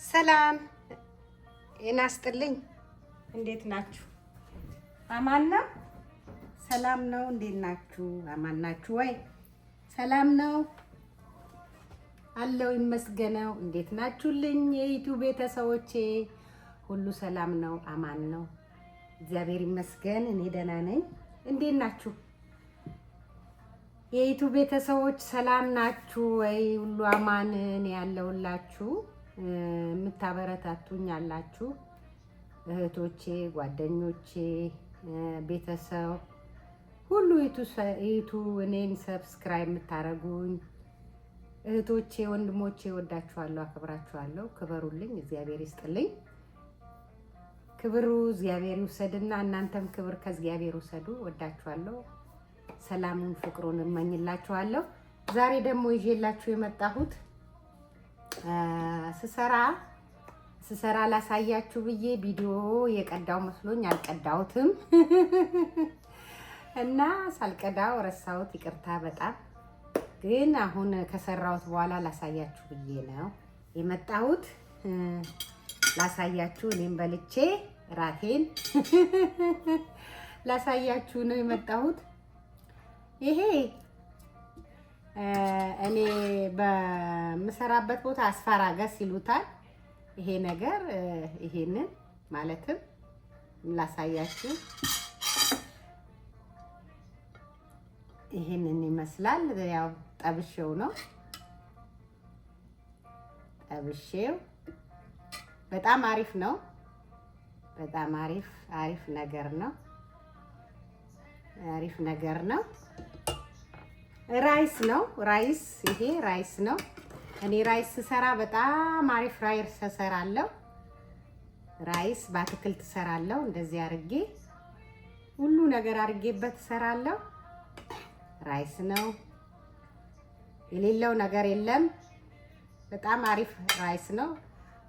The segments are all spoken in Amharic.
ሰላም እናስጥልኝ። እንዴት ናችሁ? አማን ነው? ሰላም ነው? እንዴት ናችሁ? አማን ናችሁ ወይ? ሰላም ነው አለው ይመስገነው። እንዴት ናችሁልኝ? የዩቲዩብ ቤተሰቦቼ ሁሉ ሰላም ነው? አማን ነው? እግዚአብሔር ይመስገን እኔ ደህና ነኝ። እንዴት ናችሁ? የዩቲዩብ ቤተሰቦች ሰላም ናችሁ ወይ? ሁሉ አማን እኔ ያለሁላችሁ። የምታበረታቱኝ አላችሁ እህቶቼ፣ ጓደኞቼ፣ ቤተሰብ ሁሉ ዩቲዩብ እኔን ሰብስክራይብ የምታረጉኝ እህቶቼ፣ ወንድሞቼ ወዳችኋለሁ፣ አከብራችኋለሁ። ክበሩልኝ፣ እግዚአብሔር ይስጥልኝ። ክብሩ እግዚአብሔር ይውሰድና እናንተም ክብር ከእግዚአብሔር ውሰዱ። ወዳችኋለሁ። ሰላሙን ፍቅሩን እመኝላችኋለሁ። ዛሬ ደግሞ ይዤላችሁ የመጣሁት ስሰራ ላሳያችሁ ብዬ ቪዲዮ የቀዳው መስሎኝ አልቀዳሁትም እና ሳልቀዳው ረሳሁት። ይቅርታ በጣም ግን አሁን ከሰራሁት በኋላ ላሳያችሁ ብዬ ነው የመጣሁት። ላሳያችሁ፣ እኔም በልቼ ራቴን ላሳያችሁ ነው የመጣሁት። ይሄ እኔ በምሰራበት ቦታ አስፋራገስ ይሉታል። ይሄ ነገር ይሄንን ማለትም ላሳያችሁ። ይሄንን ይመስላል። ያው ጠብሼው ነው ጠብሼው። በጣም አሪፍ ነው። በጣም አሪፍ ነገር ነው። አሪፍ ነገር ነው። ራይስ ነው። ይሄ ራይስ ነው። እኔ ራይስ ስሰራ በጣም አሪፍ ራይስ እሰራለሁ። ራይስ በአትክልት እሰራለሁ። እንደዚህ አድርጌ ሁሉ ነገር አድርጌበት እሰራለሁ። ራይስ ነው። የሌለው ነገር የለም። በጣም አሪፍ ራይስ ነው።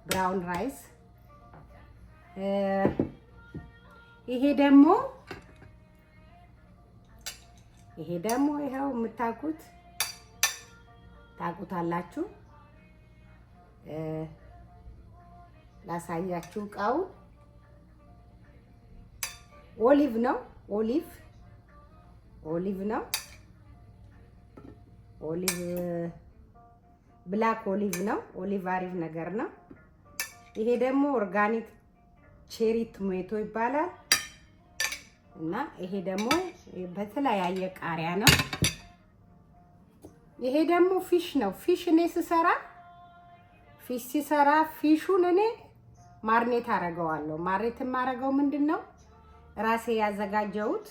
ብራውን ራይስ። ይሄ ደግሞ ይኸው የምታውቁት ታውቁታላችሁ። ላሳያችሁ። እቃውን ኦሊቭ ነው። ኦሊቭ ነው። ብላክ ኦሊቭ ነው። ኦሊቭ አሪፍ ነገር ነው። ይሄ ደግሞ ኦርጋኒክ ቼሪ ቶሜቶ ይባላል እና ይሄ ደግሞ በተለያየ ቃሪያ ነው። ይሄ ደግሞ ፊሽ ነው። ፊሽ እኔ ሲሰራ ፊሹን እኔ ማርኔት አደርገዋለሁ። ማርኔት የማደርገው ምንድነው ራሴ ያዘጋጀሁት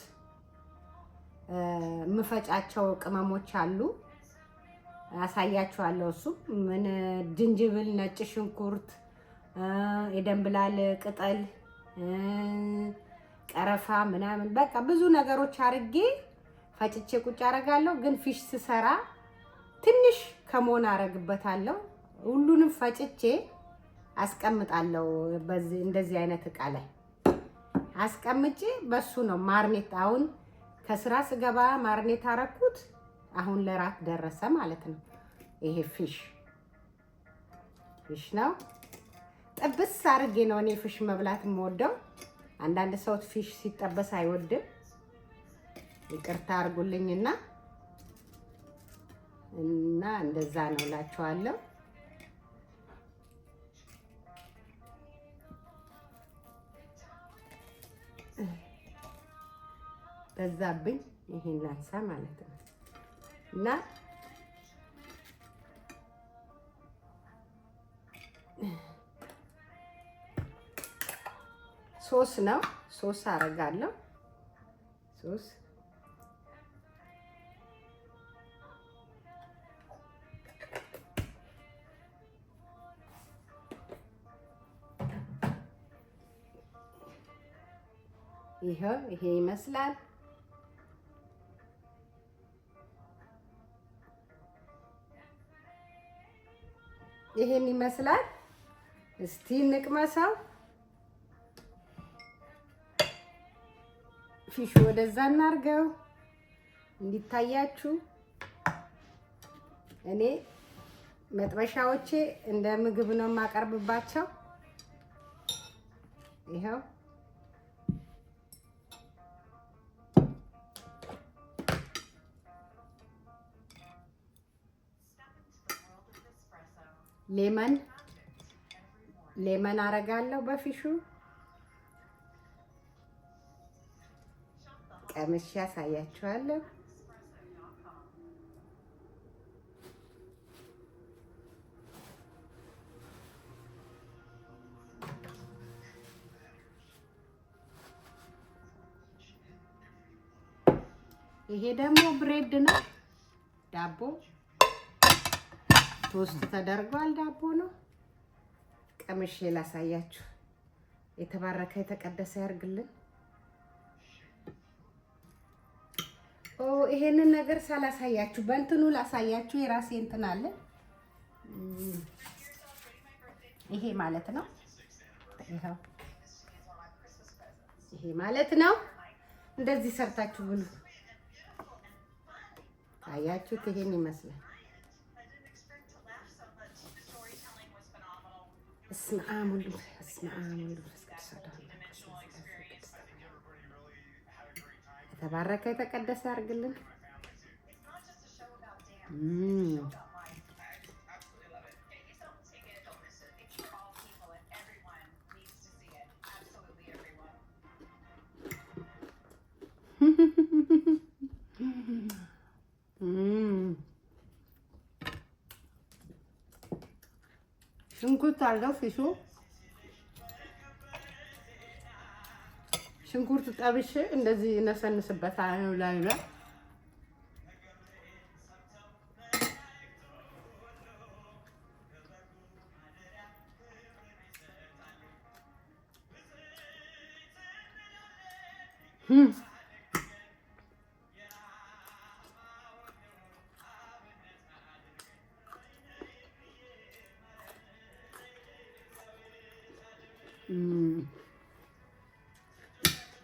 የምፈጫቸው ቅመሞች አሉ። አሳያችኋለሁ። እሱ ምን ዝንጅብል፣ ነጭ ሽንኩርት፣ የደንብላል ቅጠል፣ ቀረፋ ምናምን በቃ ብዙ ነገሮች አድርጌ ፈጭቼ ቁጭ አደርጋለሁ። ግን ፊሽ ስሰራ ትንሽ ከሞን አደርግበታለሁ። ሁሉንም ፈጭቼ አስቀምጣለሁ። እንደዚህ አይነት እቃ ላይ አስቀምጬ በሱ ነው ማርኔት። አሁን ከስራ ስገባ ማርኔት አደረኩት። አሁን ለራት ደረሰ ማለት ነው። ይሄ ፊሽ ነው። ጥብስ አድርጌ ነው እኔ ፊሽ መብላት የምወደው። አንዳንድ ሰው ፊሽ ሲጠበስ አይወድም። ይቅርታ አድርጉልኝና እንደዛ ነው እላችኋለሁ። በዛብኝ ይሄን ላንሳ ማለት ነው እና ሶስ ነው። ሶስ አደርጋለሁ። ይሄ ይመስላል። ይሄን ይመስላል። እስቲ እንቅመሰው። ፊሹ ወደዛ እናርገው እንዲታያችሁ። እኔ መጥበሻዎቼ እንደ ምግብ ነው የማቀርብባቸው። ይኸው ሌመን አረጋለሁ በፊሹ። ቀምሼ ያሳያችኋለሁ። ይሄ ደግሞ ብሬድ ነው፣ ዳቦ ቶስት ተደርጓል። ዳቦ ነው። ቀምሼ ላሳያችሁ። የተባረከ የተቀደሰ ያርግልን። ይሄንን ነገር ሳላሳያችሁ በእንትኑ ላሳያችሁ። የራሴ እንትን አለ። ይሄ ማለት ነው። ይሄ ማለት ነው። እንደዚህ ሰርታችሁ ብሉ። አያችሁት? ይሄን ይመስላል። እስመ አብ ወወልድ ወመንፈስ ቅዱስ የተባረከ የተቀደሰ ያርግልን። ሽንኩርት አለው ፊሹ። ሽንኩርት ጠብሼ እንደዚህ እነሰንስበታል ላይ ላይ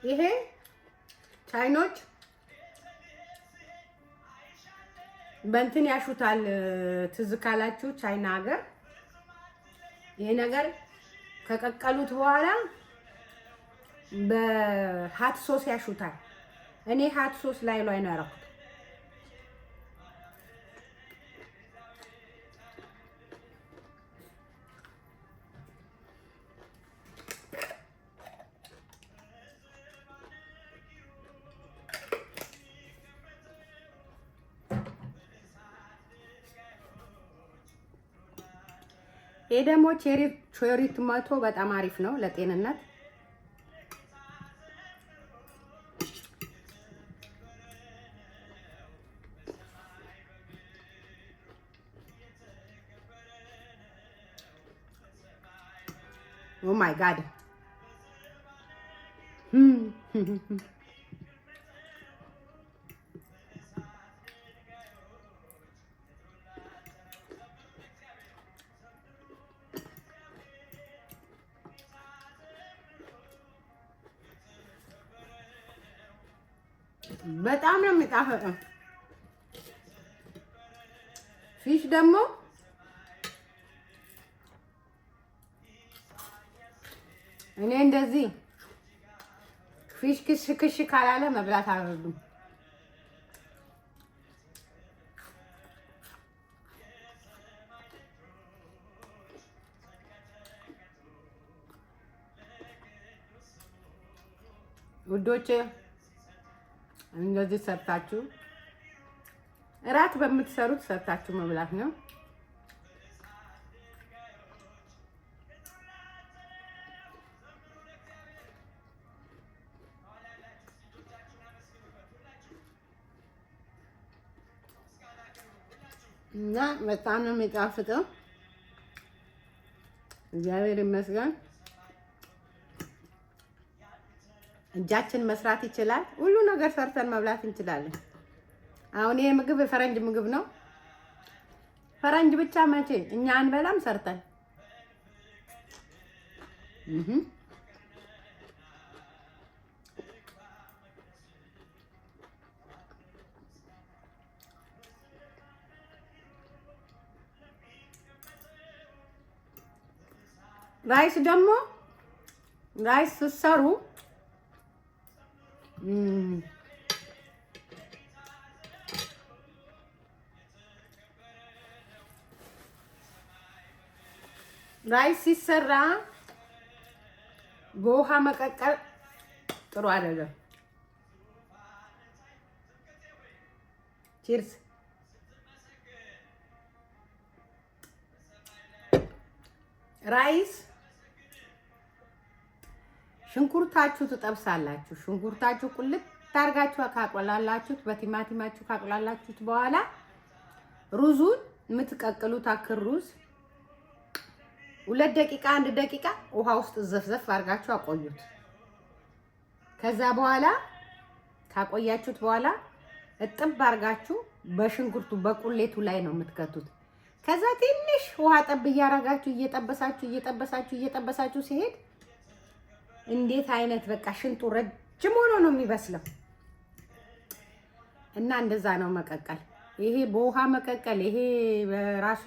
ይሄ ቻይኖች በእንትን ያሹታል። ትዝ ካላችሁ ቻይና ሀገር ይሄ ነገር ከቀቀሉት በኋላ በሃት ሶስ ያሹታል። እኔ ሃት ሶስ ላይ ነው ያደረኩት። ይሄ ደግሞ ቼሪ ቶማቶ በጣም አሪፍ ነው ለጤንነት። ኦ ማይ ጋድ በጣም ነው የሚጣፍጠው። ፊሽ ደግሞ እኔ እንደዚህ ፊሽ ክሽ ክሽ ካላለ መብላት አልወድም። ውዶቼ እንደዚህ ሰርታችሁ እራት በምትሰሩት ሰርታችሁ መብላት ነው። እና በጣም ነው የሚጣፍጠው። እግዚአብሔር ይመስገን። እጃችን መስራት ይችላል። ሁሉ ነገር ሰርተን መብላት እንችላለን። አሁን ይሄ ምግብ የፈረንጅ ምግብ ነው። ፈረንጅ ብቻ መቼ እኛ አንበላም ሰርተን ራይስ ደግሞ ራይስ ስትሰሩ ራይስ ሲሰራ በውሃ መቀቀል ጥሩ አይደለም። ቺርስ። ራይስ ሽንኩርታችሁ ትጠብሳላችሁ። ሽንኩርታችሁ ቁልት ታርጋችሁ ካቆላላችሁት በቲማቲማችሁ ካቆላላችሁት በኋላ ሩዙን የምትቀቅሉት አክር ሩዝ 2 ደቂቃ 1 ደቂቃ ውሃ ውስጥ ዘፍዘፍ አድርጋችሁ አቆዩት። ከዛ በኋላ ካቆያችሁት በኋላ እጥብ አድርጋችሁ በሽንኩርቱ በቁሌቱ ላይ ነው የምትከቱት። ከዛ ትንሽ ውሃ ጠብ እያረጋችሁ እየጠበሳችሁ ሲሄድ እንዴት አይነት በቃ ሽንጡ ረጅም ሆኖ ነው የሚበስለው። እና እንደዛ ነው መቀቀል። ይሄ በውሃ መቀቀል፣ ይሄ በራሱ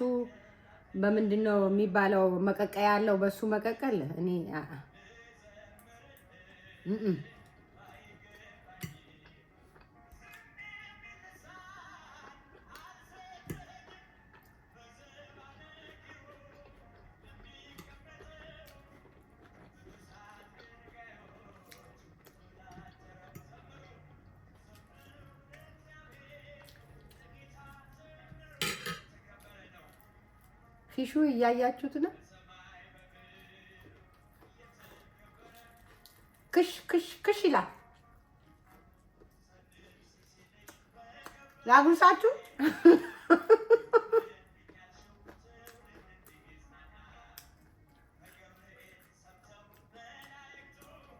በምንድነው የሚባለው መቀቀያ ያለው በሱ መቀቀል እኔ ፊሹ እያያችሁት ነው። ክሽ ክሽ ክሽ ይላል። ላጉርሳችሁ።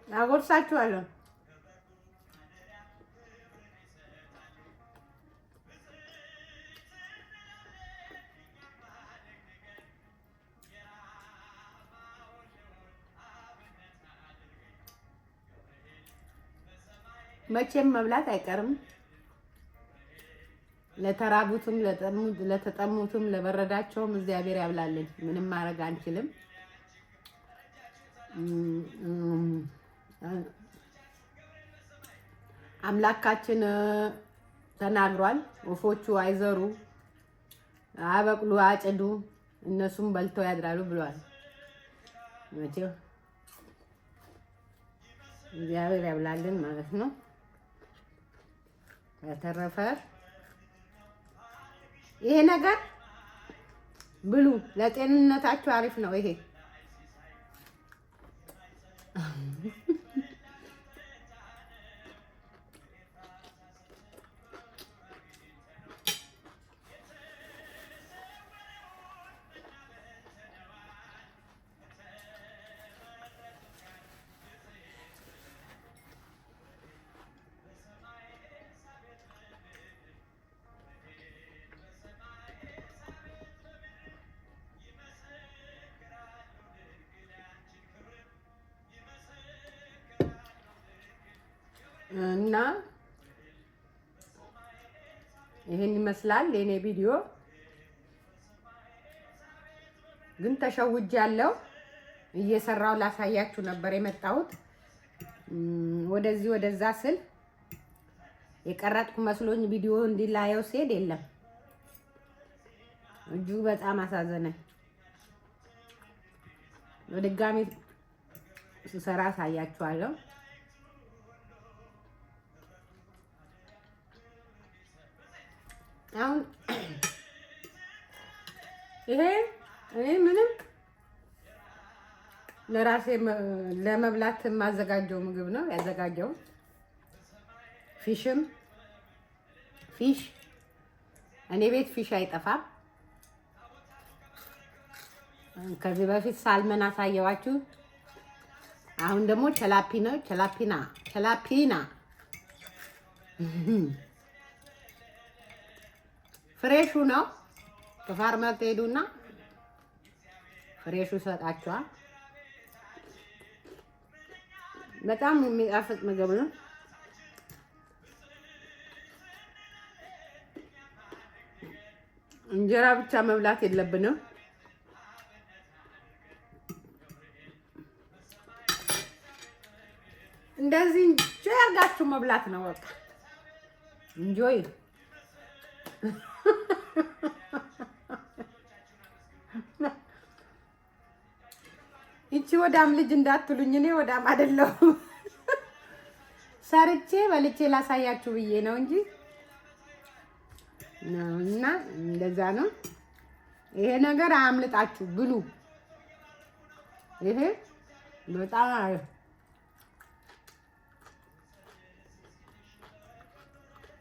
ላጉርሳችኋለሁ። መቼም መብላት አይቀርም። ለተራቡትም ለተጠሙትም ለበረዳቸውም እግዚአብሔር ያብላልን። ምንም ማድረግ አንችልም። አምላካችን ተናግሯል። ወፎቹ አይዘሩ፣ አበቅሉ፣ አጭዱ እነሱም በልተው ያድራሉ ብሏል። መቼም እግዚአብሔር ያብላልን ማለት ነው። በተረፈ ይሄ ነገር ብሉ፣ ለጤንነታችሁ አሪፍ ነው ይሄ። እና ይሄን ይመስላል የኔ ቪዲዮ። ግን ተሸውጃለሁ። እየሰራው ላሳያችሁ ነበር የመጣሁት። ወደዚህ ወደዛ ስል የቀረጥኩ መስሎኝ ቪዲዮ እንዲላየው ሲሄድ የለም። እጁ በጣም አሳዘነኝ። በድጋሚ ስሰራ አሳያችኋለሁ። አሁን ይሄ ምንም ለራሴ ለመብላት የማዘጋጀው ምግብ ነው ያዘጋጀው። ፊሽ እኔ ቤት ፊሽ አይጠፋም። ከዚህ በፊት ሳልመን አሳየዋችሁ። አሁን ደግሞ ቸላፒና ፍሬሹ ነው። ከፋርማር ትሄዱና ፍሬሹ ሰጣችኋል። በጣም የሚጣፍጥ ምግብ ነው። እንጀራ ብቻ መብላት የለብንም። እንደዚህ እንጆይ አድርጋችሁ መብላት ነው በቃ እንጆይ። ይቺ ወዳም ልጅ እንዳትሉኝ፣ እኔ ወዳም አይደለሁም። ሰርቼ በልቼ ላሳያችሁ ብዬ ነው እንጂ እና እንደዛ ነው። ይሄ ነገር አያምልጣችሁ፣ ብሉ። ይሄ በጣም አሪፍ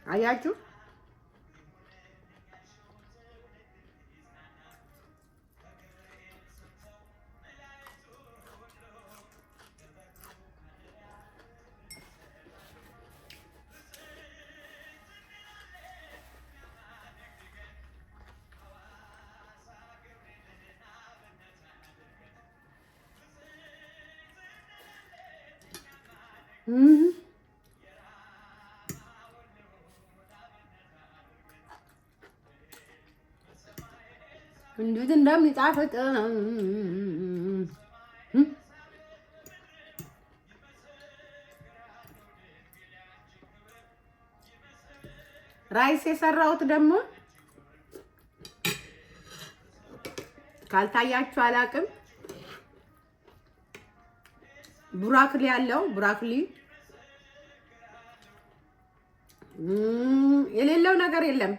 አያችሁ። እንዴት እንደሚጣፍጥ ራይስ የሰራሁት ደግሞ ካልታያችሁ አላቅም። ብሮኮሊ ያለው ብሮኮሊ የሌለው ነገር የለም።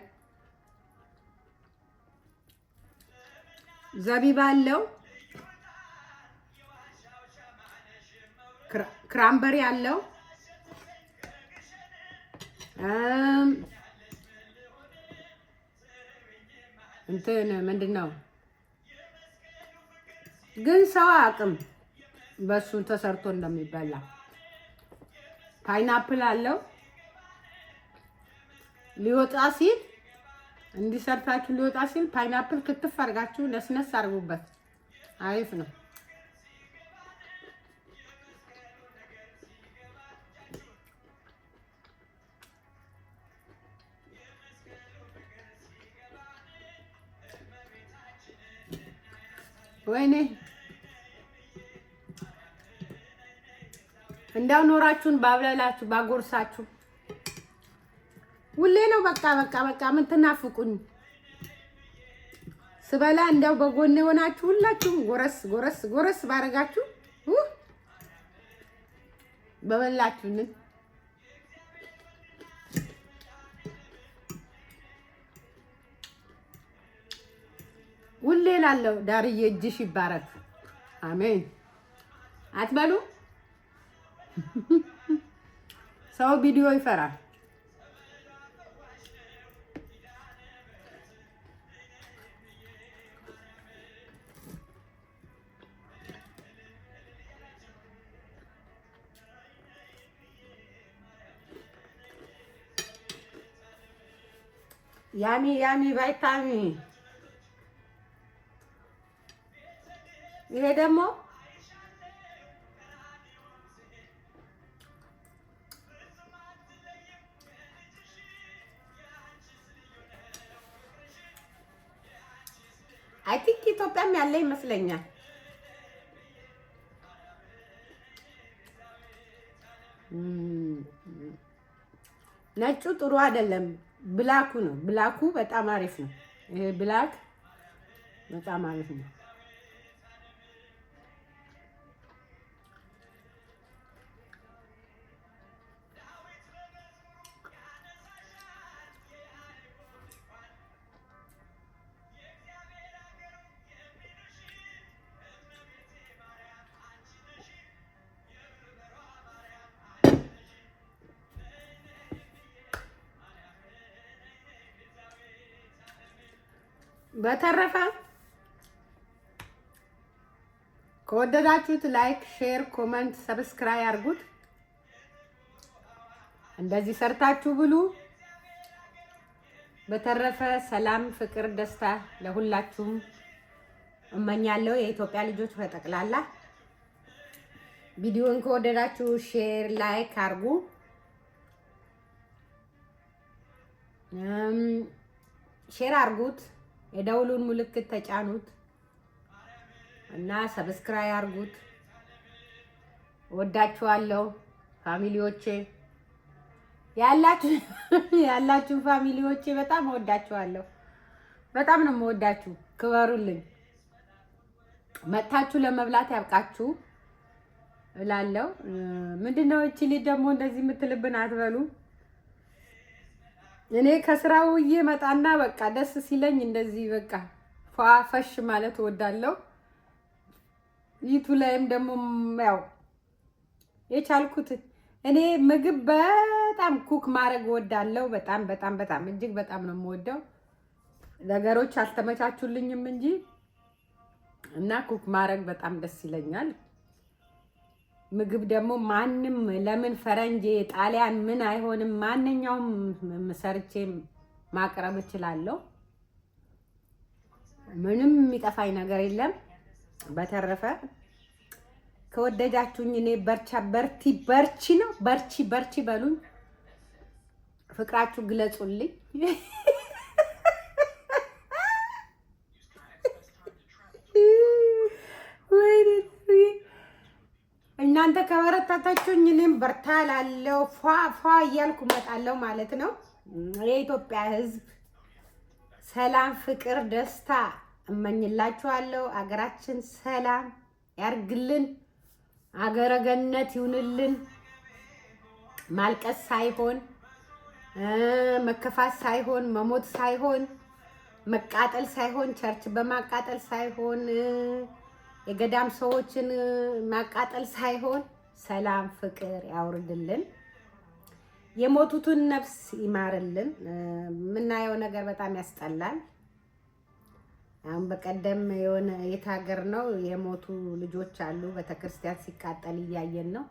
ዘቢብ አለው፣ ክራምበሪ አለው፣ እንትን ምንድነው ግን ሰው አቅም በሱ ተሰርቶ እንደሚበላ። ፓይናፕል አለው። ሊወጣ ሲል እንዲሰርታችሁ ሊወጣ ሲል ፓይናፕል ክትፍ አድርጋችሁ ነስነስ አድርጉበት። አሪፍ ነው። ወይኔ እንዳው ኖራችሁን ባብላላችሁ ባጎርሳችሁ ሁሌ ነው። በቃ ምን ትናፍቁኝ። ስበላ እንዳው በጎን ሆናችሁ ሁላችሁም ጎረስ ባረጋችሁ በበላችሁን። ሁሌ ላለው ዳርዬ እጅሽ ይባረክ። አሜን አትበሉ። ሰው ቪዲዮ ይፈራል። ያሚ ቫይታሚን። ይሄ ደግሞ አይ ቲንክ ኢትዮጵያም ያለ ይመስለኛል። ነጩ ጥሩ አይደለም፣ ብላኩ ነው። ብላኩ በጣም አሪፍ ነው። ይሄ ብላክ በጣም አሪፍ ነው። በተረፈ ከወደዳችሁት ላይክ፣ ሼር፣ ኮመንት፣ ሰብስክራይብ አድርጉት። እንደዚህ ሰርታችሁ ብሉ። በተረፈ ሰላም፣ ፍቅር፣ ደስታ ለሁላችሁም እመኛለሁ። የኢትዮጵያ ልጆች በጠቅላላ ቪዲዮን ከወደዳችሁ ሼር፣ ላይክ አድርጉ። ሼር አድርጉት። የደውሉን ምልክት ተጫኑት እና ሰብስክራይብ አድርጉት። ወዳችኋለሁ። ፋሚሊዎቼ ያላችሁ ፋሚሊዎቼ በጣም እወዳችኋለሁ። በጣም ነው የምወዳችሁ። ክበሩልኝ። መጥታችሁ ለመብላት ያብቃችሁ እላለሁ። ምንድነው እቺ ልጅ ደግሞ እንደዚህ የምትልብን አትበሉ። እኔ ከስራው እየመጣና በቃ ደስ ሲለኝ እንደዚህ በቃ ፈሽ ማለት እወዳለሁ። ይቱ ላይም ደግሞ ያው የቻልኩት እኔ ምግብ በጣም ኩክ ማድረግ እወዳለሁ። በጣም በጣም በጣም እጅግ በጣም ነው የምወደው። ነገሮች አልተመቻቹልኝም እንጂ እና ኩክ ማድረግ በጣም ደስ ይለኛል። ምግብ ደግሞ ማንም ለምን ፈረንጅ ጣሊያን ምን አይሆንም፣ ማንኛውም ሰርቼ ማቅረብ እችላለሁ። ምንም የሚጠፋኝ ነገር የለም። በተረፈ ከወደዳችሁኝ እኔ በርቺ በሉኝ። ፍቅራችሁ ግለጹልኝ። እናንተ ከበረታታችሁኝ እኔም በርታ ላለው ፏ እያልኩ እመጣለሁ ማለት ነው። የኢትዮጵያ ሕዝብ ሰላም፣ ፍቅር፣ ደስታ እመኝላችኋለሁ። አገራችን ሰላም ያርግልን፣ አገረ ገነት ይሁንልን። ማልቀስ ሳይሆን መከፋት ሳይሆን መሞት ሳይሆን መቃጠል ሳይሆን ቸርች በማቃጠል ሳይሆን የገዳም ሰዎችን ማቃጠል ሳይሆን ሰላም ፍቅር ያውርድልን። የሞቱትን ነፍስ ይማርልን። የምናየው ነገር በጣም ያስጠላል። አሁን በቀደም የሆነ የታገር ነው የሞቱ ልጆች አሉ። ቤተክርስቲያን ሲቃጠል እያየን ነው።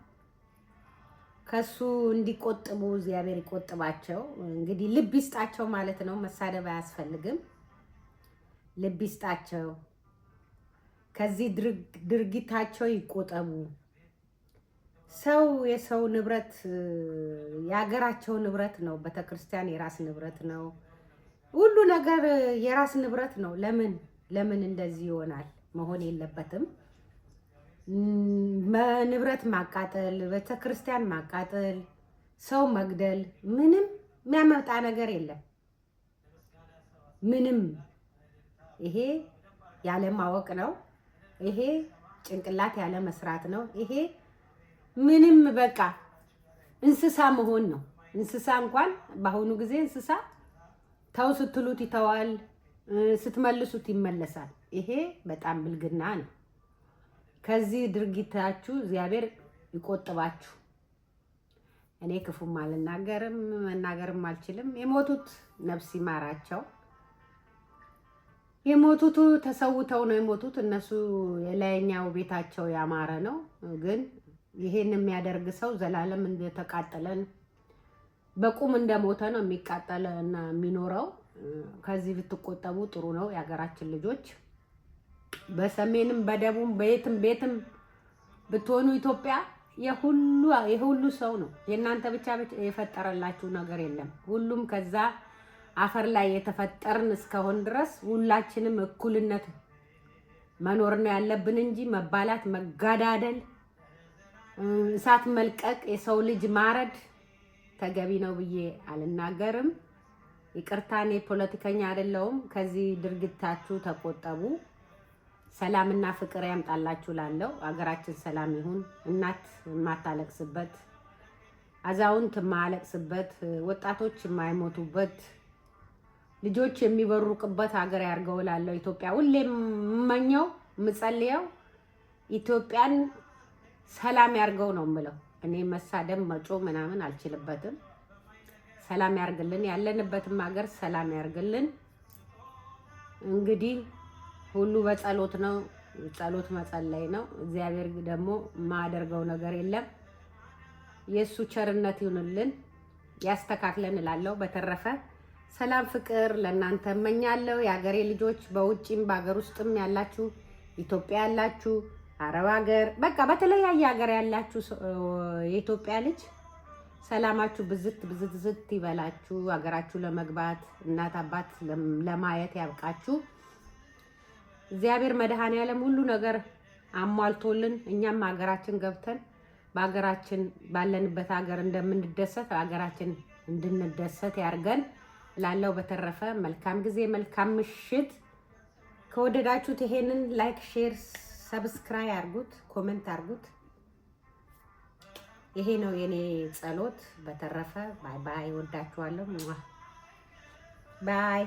ከሱ እንዲቆጥቡ እግዚአብሔር ይቆጥባቸው። እንግዲህ ልብ ይስጣቸው ማለት ነው። መሳደብ አያስፈልግም። ልብ ይስጣቸው። ከዚህ ድርጊታቸው ይቆጠቡ። ሰው የሰው ንብረት የሀገራቸው ንብረት ነው። ቤተክርስቲያን የራስ ንብረት ነው። ሁሉ ነገር የራስ ንብረት ነው። ለምን እንደዚህ ይሆናል? መሆን የለበትም። ንብረት ማቃጠል፣ ቤተክርስቲያን ማቃጠል፣ ሰው መግደል ምንም የሚያመጣ ነገር የለም። ምንም ይሄ ያለ ማወቅ ነው። ይሄ ጭንቅላት ያለ መስራት ነው። ይሄ ምንም በቃ እንስሳ መሆን ነው። እንስሳ እንኳን በአሁኑ ጊዜ እንስሳ ተው ስትሉት ይተዋል፣ ስትመልሱት ይመለሳል። ይሄ በጣም ብልግና ነው። ከዚህ ድርጊታችሁ እግዚአብሔር ይቆጥባችሁ። እኔ ክፉም አልናገርም፣ መናገርም አልችልም። የሞቱት ነፍስ ይማራቸው። የሞቱት ተሰውተው ነው የሞቱት። እነሱ የላይኛው ቤታቸው ያማረ ነው። ግን ይሄን የሚያደርግ ሰው ዘላለም እንደተቃጠለን በቁም እንደሞተ ነው የሚቃጠለ እና የሚኖረው። ከዚህ ብትቆጠቡ ጥሩ ነው። የሀገራችን ልጆች በሰሜንም በደቡብ ቤትም ብትሆኑ ኢትዮጵያ የሁሉ ሰው ነው። የእናንተ ብቻ የፈጠረላችሁ ነገር የለም። ሁሉም ከዛ አፈር ላይ የተፈጠርን እስከሆን ድረስ ሁላችንም እኩልነት መኖር ነው ያለብን እንጂ መባላት፣ መጋዳደል፣ እሳት መልቀቅ፣ የሰው ልጅ ማረድ ተገቢ ነው ብዬ አልናገርም። ይቅርታ፣ እኔ ፖለቲከኛ አይደለሁም። ከዚህ ድርጊታችሁ ተቆጠቡ። ሰላምና ፍቅር ያምጣላችሁ ላለው አገራችን ሰላም ይሁን። እናት የማታለቅስበት፣ አዛውንት የማያለቅስበት፣ ወጣቶች የማይሞቱበት፣ ልጆች የሚበሩቅበት ሀገር ያርገው ላለው ኢትዮጵያ ሁሌም የምመኘው የምጸልየው ኢትዮጵያን ሰላም ያርገው ነው የምለው። እኔ መሳደብ መጮ ምናምን አልችልበትም። ሰላም ያርግልን። ያለንበትም ሀገር ሰላም ያርግልን። እንግዲህ ሁሉ በጸሎት ነው። ጸሎት መጸለይ ነው። እግዚአብሔር ደግሞ የማያደርገው ነገር የለም። የእሱ ቸርነት ይሁንልን፣ ያስተካክለን እላለሁ። በተረፈ ሰላም ፍቅር ለእናንተ እመኛለሁ። የሀገሬ ልጆች በውጭም በሀገር ውስጥም ያላችሁ ኢትዮጵያ ያላችሁ አረብ ሀገር በቃ በተለያየ ሀገር ያላችሁ የኢትዮጵያ ልጅ ሰላማችሁ ብዝት ይበላችሁ። ሀገራችሁ ለመግባት እናት አባት ለማየት ያብቃችሁ። እግዚአብሔር መድኃኔዓለም ሁሉ ነገር አሟልቶልን እኛም ሀገራችን ገብተን በአገራችን ባለንበት ሀገር እንደምንደሰት ሀገራችን እንድንደሰት ያርገን ላለው። በተረፈ መልካም ጊዜ፣ መልካም ምሽት። ከወደዳችሁት ይሄንን ላይክ፣ ሼር፣ ሰብስክራይብ አርጉት፣ ኮሜንት አርጉት። ይሄ ነው የኔ ጸሎት። በተረፈ ባይ ባይ። ወዳችኋለሁ። ባይ